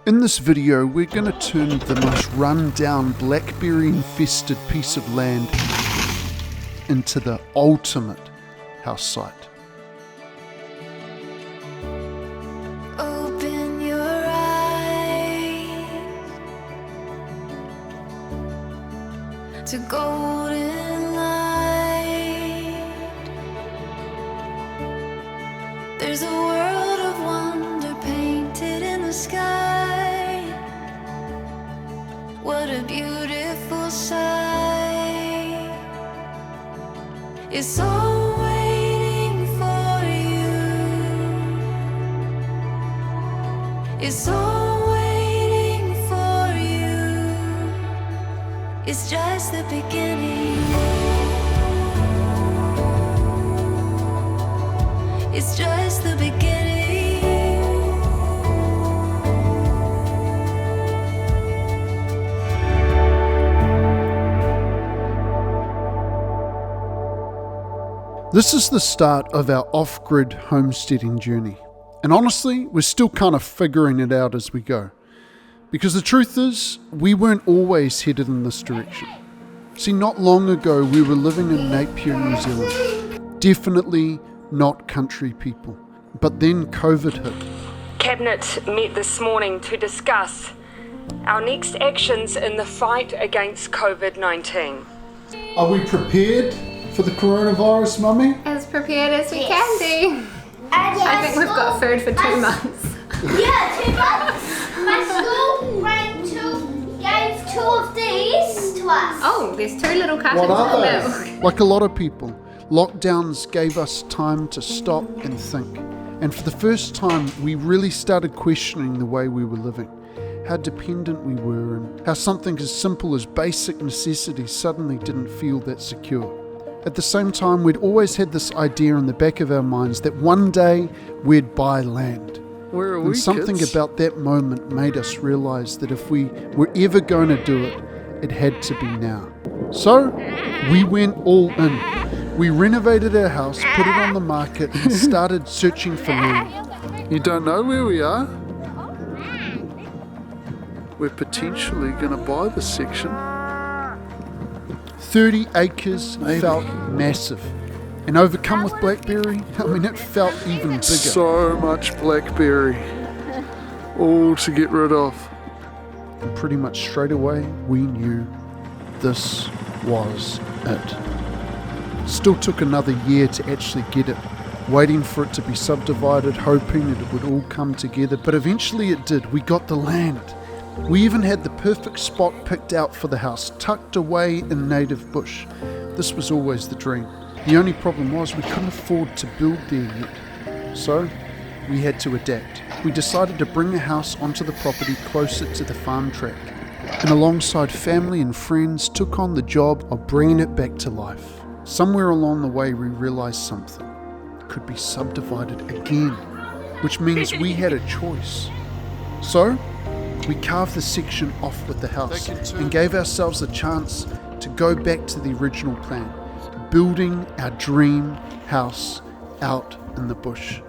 In this video, we're going to turn the most run-down, blackberry-infested piece of land into the ultimate house site. Open your eyes to golden light. There's a world of wonder painted in the sky. What a beautiful sight. It's all waiting for you. It's all waiting for you. It's just the beginning. It's just the beginning. This is the start of our off-grid homesteading journey. And honestly, we're still kind of figuring it out as we go. Because the truth is, we weren't always headed in this direction. See, not long ago, we were living in Napier, New Zealand. Definitely not country people. But then COVID hit. Cabinet met this morning to discuss our next actions in the fight against COVID-19. Are we prepared for the coronavirus, Mummy? As prepared as we can be. I think we've got food for 2 months. Yeah, 2 months. My school gave 2 of these to us. Oh, there's 2 little cartons What are of they? milk. Like a lot of people, lockdowns gave us time to stop and think. And for the first time, we really started questioning the way we were living, how dependent we were, and how something as simple as basic necessities suddenly didn't feel that secure. At the same time, we'd always had this idea in the back of our minds that one day we'd buy land. Where are And we, something kids? about that moment made us realise that if we were ever going to do it, it had to be now. So, we went all in. We renovated our house, put it on the market, and started searching for land. You don't know where we are? We're potentially going to buy this section. 30 acres Maybe. felt massive. And overcome with blackberry, it felt even bigger. So much blackberry. All to get rid of. And pretty much straight away, we knew this was it. Still took another year to actually get it, waiting for it to be subdivided, hoping that it would all come together, but eventually it did. We got the land. We even had the perfect spot picked out for the house, tucked away in native bush. This was always the dream. The only problem was we couldn't afford to build there yet. So we had to adapt. We decided to bring a house onto the property closer to the farm track, and alongside family and friends took on the job of bringing it back to life. Somewhere along the way we realised something. It could be subdivided again, which means we had a choice. So we carved the section off with the house and gave ourselves a chance to go back to the original plan, building our dream house out in the bush.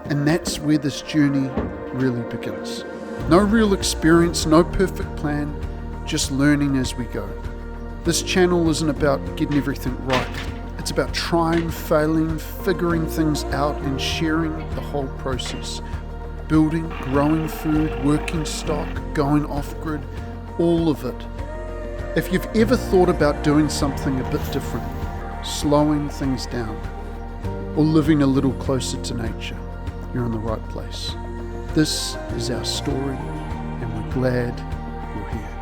And that's where this journey really begins. No real experience, no perfect plan, just learning as we go. This channel isn't about getting everything right. It's about trying, failing, figuring things out and sharing the whole process. Building, growing food, working stock, going off-grid, all of it. If you've ever thought about doing something a bit different, slowing things down, or living a little closer to nature, you're in the right place. This is our story, and we're glad you're here.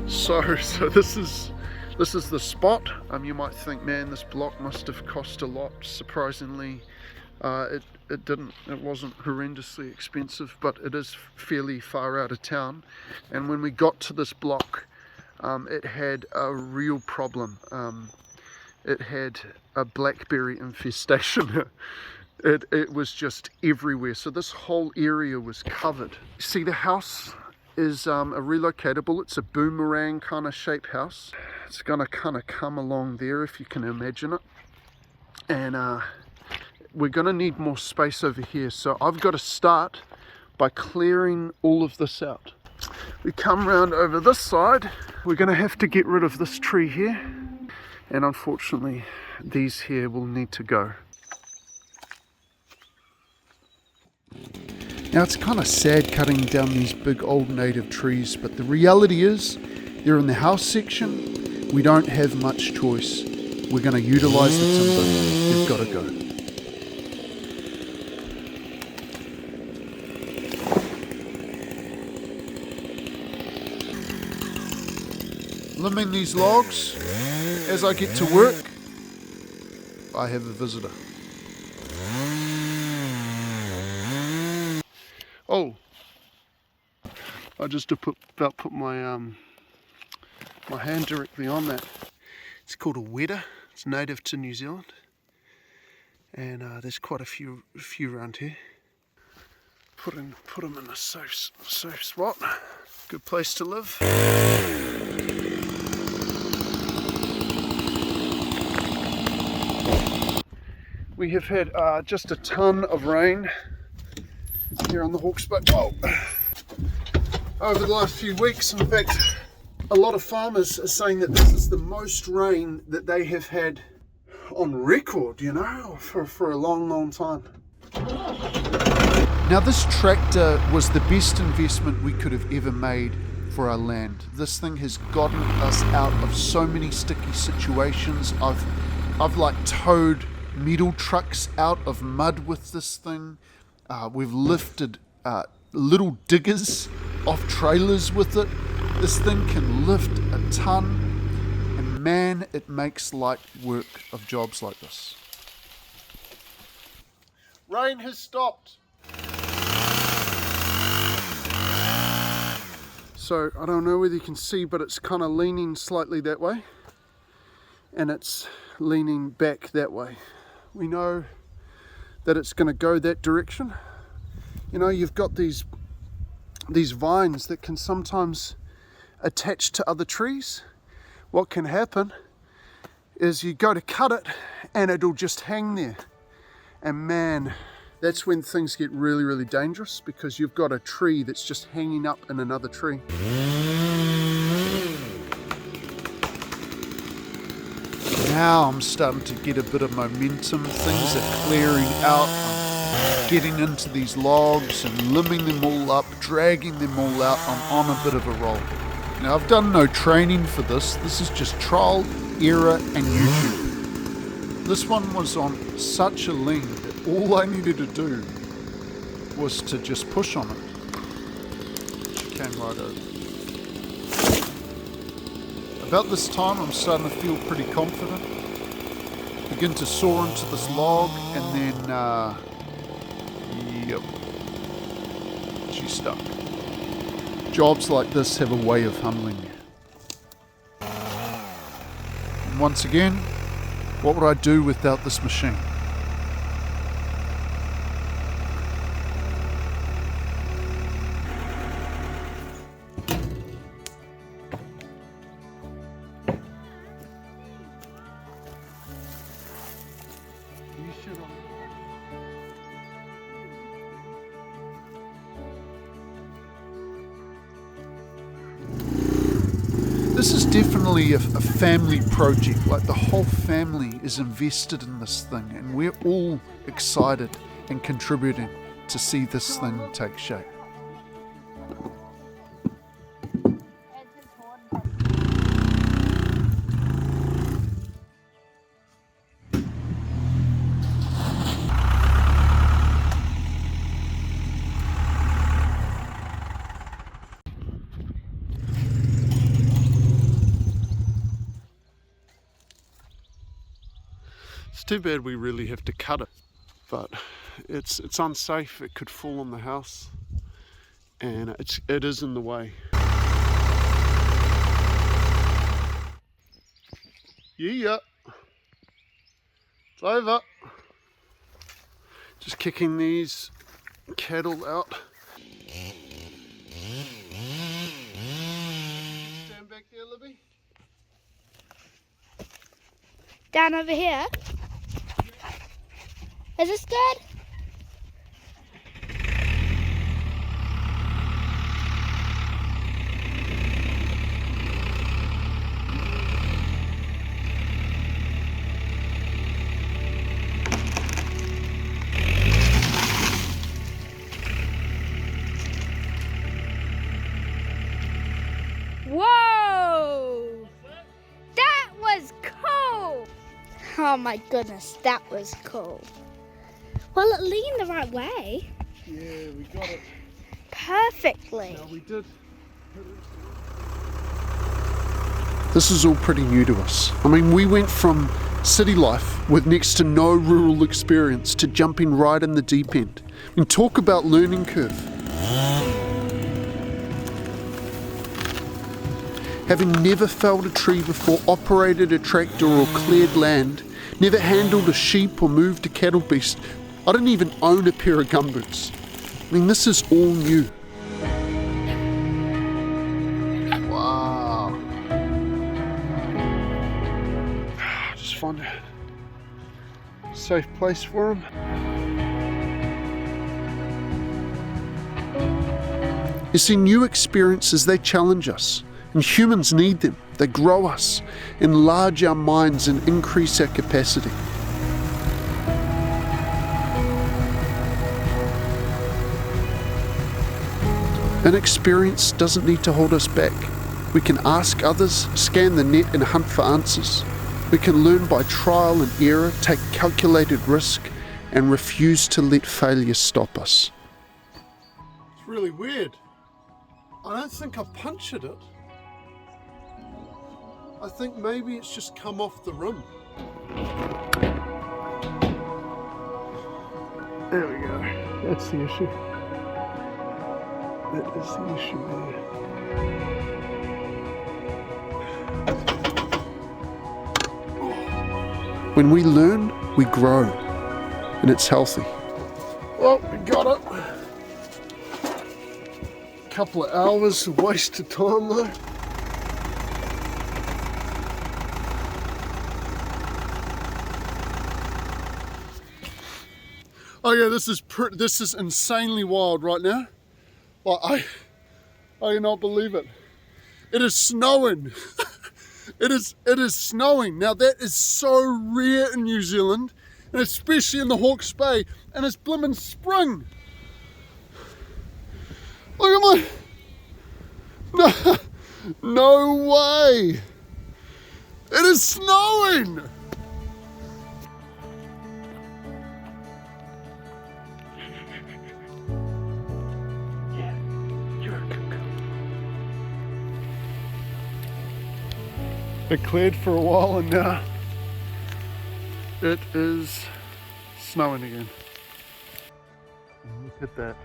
So this is the spot. You might think, man, this block must have cost a lot. Surprisingly, it didn't. It wasn't horrendously expensive, but it is fairly far out of town. And when we got to this block, it had a real problem. It had a blackberry infestation. It was just everywhere. So this whole area was covered. See, the house is a relocatable. It's a boomerang kind of shape house. It's gonna kind of come along there, if you can imagine it. And we're going to need more space over here, so I've got to start by clearing all of this out. We come round over this side. We're going to have to get rid of this tree here, and unfortunately these here will need to go. Now it's kind of sad cutting down these big old native trees, but the reality is they're in the house section. We don't have much choice. We're going to utilise the timber. They've got to go. Limbing these logs. As I get to work, I have a visitor. Oh, I just about put my my hand directly on that. It's called a wedder. It's native to New Zealand, and there's quite a few around here. Put them in a safe spot. Good place to live. We have had just a ton of rain here on the Hawke's Bay over the last few weeks. In fact, a lot of farmers are saying that this is the most rain that they have had on record, you know, for a long time. Now this tractor was the best investment we could have ever made for our land. This thing has gotten us out of so many sticky situations. I've like towed metal trucks out of mud with this thing. We've lifted little diggers off trailers with it. This thing can lift a ton, and man, it makes light work of jobs like this. Rain has stopped. So I don't know whether you can see, but it's kind of leaning slightly that way, and it's leaning back that way. We know that it's going to go that direction. You know, you've got these vines that can sometimes attach to other trees. What can happen is you go to cut it and it'll just hang there. And man, that's when things get really dangerous, because you've got a tree that's just hanging up in another tree. Now I'm starting to get a bit of momentum. Things are clearing out. I'm getting into these logs and limbing them all up, dragging them all out. I'm on a bit of a roll. Now I've done no training for this. This is just trial, error and YouTube. This one was on such a lean that all I needed to do was to just push on it. She came right over. About this time I'm starting to feel pretty confident. Begin to soar into this log, and then yep, she's stuck. Jobs like this have a way of humbling you. And once again, what would I do without this machine? This is definitely a family project. Like, the whole family is invested in this thing, and we're all excited and contributing to see this thing take shape. It's too bad we really have to cut it, but it's unsafe. It could fall on the house, and it is in the way. Yeah, it's over. Just kicking these cattle out. Stand back there, Libby. Down over here. Is this good? Oh my goodness, that was cool. Well, it leaned the right way. Yeah, we got it. Perfectly. We did. This is all pretty new to us. I mean, we went from city life with next to no rural experience to jumping right in the deep end. I mean, talk about learning curve. Having never felled a tree before, operated a tractor or cleared land, never handled a sheep or moved a cattle beast, I didn't even own a pair of gumboots. I mean, this is all new. Wow. Just find a safe place for him. You see, new experiences, they challenge us. And humans need them. They grow us, enlarge our minds, and increase our capacity. An experience doesn't need to hold us back. We can ask others, scan the net, and hunt for answers. We can learn by trial and error, take calculated risk, and refuse to let failure stop us. It's really weird. I don't think I punctured it. I think maybe it's just come off the rim. There we go. That's the issue. That is the issue there. When we learn, we grow, and it's healthy. Well, we got it. Couple of hours of wasted time though. Oh yeah, this is insanely wild right now. Well, I cannot believe it. It is snowing. It is snowing. Now that is so rare in New Zealand, and especially in the Hawke's Bay, and it's blimmin' spring. Look at my... No way. It is snowing. It cleared for a while and now it is snowing again. And look at that.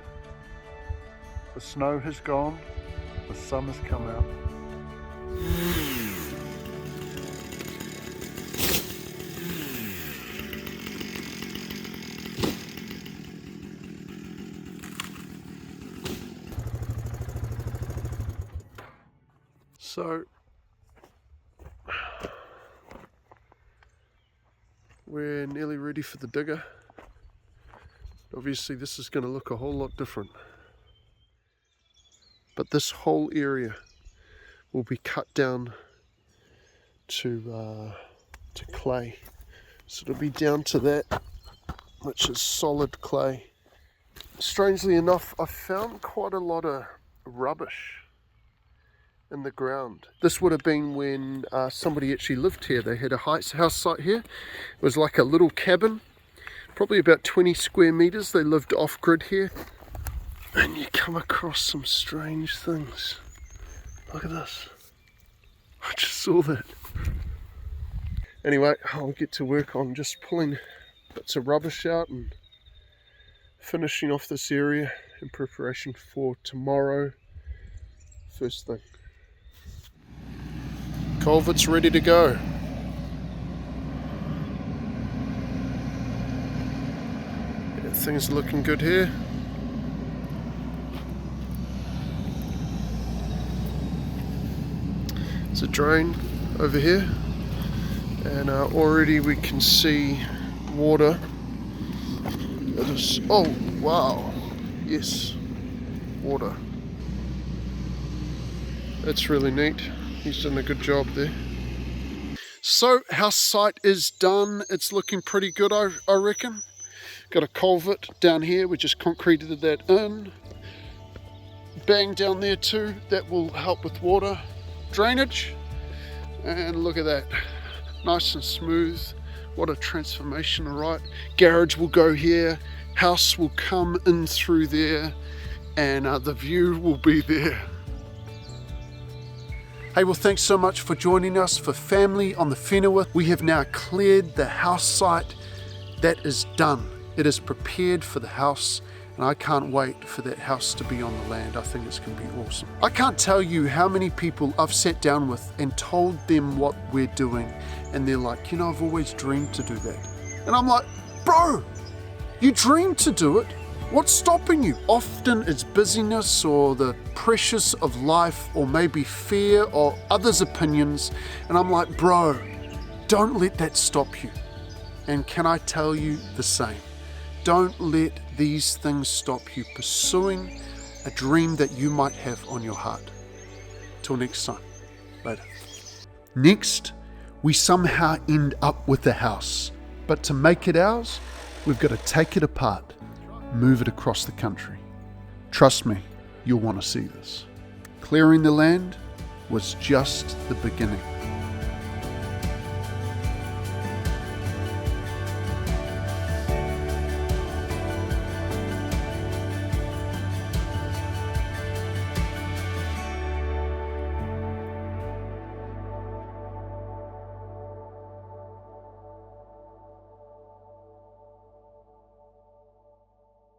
The snow has gone, the sun has come out. So we're nearly ready for the digger. Obviously this is going to look a whole lot different. But this whole area will be cut down to clay. So it'll be down to that, which is solid clay. Strangely enough, I found quite a lot of rubbish in the ground. This would have been when somebody actually lived here. They had a house site here. It was like a little cabin, probably about 20 square meters. They lived off-grid here. And you come across some strange things. Look at this. I just saw that. Anyway, I'll get to work on just pulling bits of rubbish out and finishing off this area in preparation for tomorrow. First thing. Culvert's ready to go. Yeah, things are looking good here. There's a drain over here, and already we can see water. It is, oh wow, yes, water. That's really neat. He's done a good job there. So our site is done. It's looking pretty good, I reckon. Got a culvert down here. We just concreted that in. Bang down there too. That will help with water drainage. And look at that. Nice and smooth. What a transformation, alright? Garage will go here, house will come in through there, and the view will be there. Hey, well, thanks so much for joining us for Family on the Whenua. We have now cleared the house site. That is done. It is prepared for the house, and I can't wait for that house to be on the land. I think it's going to be awesome. I can't tell you how many people I've sat down with and told them what we're doing, and they're like, you know, I've always dreamed to do that. And I'm like, bro, you dreamed to do it. What's stopping you? Often it's busyness or the pressures of life or maybe fear or others' opinions. And I'm like, bro, don't let that stop you. And can I tell you the same? Don't let these things stop you pursuing a dream that you might have on your heart. Till next time, later. Next, we somehow end up with the house. But to make it ours, we've got to take it apart, move it across the country. Trust me, you'll want to see this. Clearing the land was just the beginning.